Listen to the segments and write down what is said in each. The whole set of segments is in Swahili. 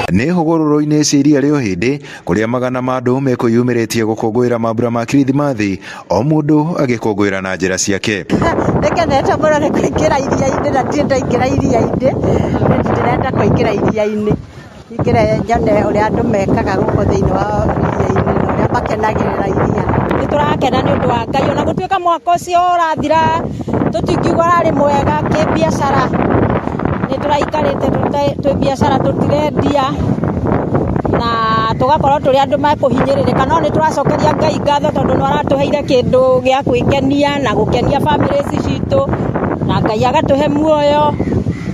Nĩ hũgũrũrũ-inĩ cia iria rĩa Ũhĩndĩ kũrĩa magana ma andũ mekũyumĩrĩtie gũkũngũĩra mambura ma Kirithimathi, o mũndũ agĩkũngũĩra na njĩra ciake. Nĩkenete mũno nĩ kũingĩra iria-inĩ na ndirĩ ndaingĩra iria-inĩ, ndĩrenda kũingĩra iria-inĩ, ingĩre nyone ũrĩa andũ mekaga gũkũ thĩinĩ wa iria-inĩ na ũrĩa makenagĩrĩra iria. Nĩ tũrakena nĩ ũndũ wa Ngai, ona gũtuĩka mwaka ũcio ũrathira tũtingiuga arĩ mwega kĩbiacara, nĩ tũraikarĩte twĩ biacara tũtirendia na tugakorwo tũrĩ andũ mekũhinyĩrĩrĩka, no nĩ tũracokeria Ngai ngatho tondũ nĩ aratũheire kĩndũ gĩa gwĩkenia na gũkenia families citũ, na Ngai agatũhe muoyo,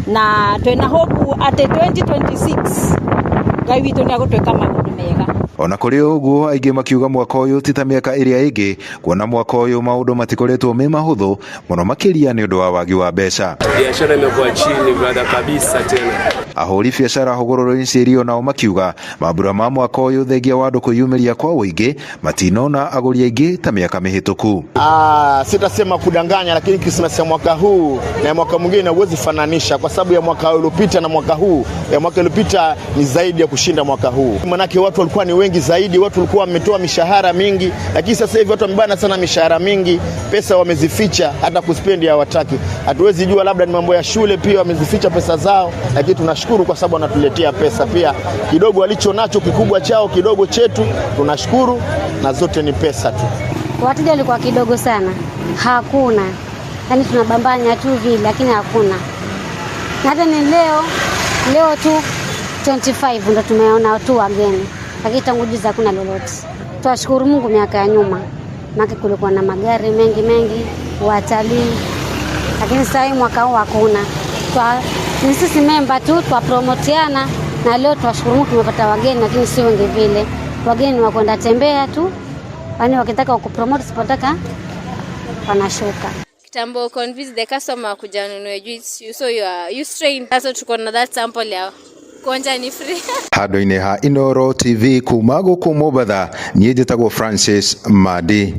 na twĩna hope atĩ 2026 Ngai witũ nĩ agũtwĩka maũndũ mega. Ona kũrĩ ũguo aingĩ makiuga mwaka ũyũ ti ta mĩaka ĩrĩa ĩngĩ, kuona mwaka ũyũ maũndũ matikoretwo me mahũthũ mũno makĩria nĩ ũndũ wa wagi wa mbeca. Biashara imekuwa chini brother kabisa tena. Ahũri biacara hũgũrũrũ-inĩ cia irio nao makiuga mambura ma mwaka ũyũ thengia wa andũ kwĩyumĩria kwa ũingĩ matinona agũri aingĩ ta mĩaka mĩhĩtũku. Sitasema kudanganya, lakini Christmas ya mwaka huu na mwaka mwingine huwezi fananisha, kwa sababu ya mwaka uliopita na mwaka huu, ya mwaka uliopita ni zaidi ya kushinda mwaka huu. Manake watu walikuwa ni wengi zaidi, watu walikuwa wametoa mishahara mingi, lakini sasa hivi watu wamebana sana mishahara mingi, pesa wamezificha, hata kuspendi hawataki. Hatuwezi jua, labda ni mambo ya shule pia wamezificha pesa zao, lakini tunashukuru kwa sababu wanatuletea pesa pia. Kidogo walicho nacho kikubwa chao, kidogo chetu, tunashukuru, na zote ni pesa tu. Wateja walikuwa kidogo sana, hakuna. Yaani tunabambanya tu vile, lakini hakuna. Hata ni leo tu 25 ndo tumeona tu wageni. Lakini tangu juzi hakuna lolote. Tunashukuru Mungu miaka ya nyuma. Maana kulikuwa na magari mengi, watalii. Lakini sasa hii mwaka huu hakuna. Ni sisi member tu twapromotiana, na leo tunashukuru Mungu tumepata wageni, lakini si wengi vile. Wageni wa kwenda tembea tu. Yaani wakitaka kupromote sipotaka wanashuka. Kitambo convince the customer kuja nunue juice, so you strain. Sasa tuko na that sample ya konja ni free. Handũ-inĩ ha Inooro TV kuma gũkũ Mombatha, niĩ njĩtagwo Francis Madi.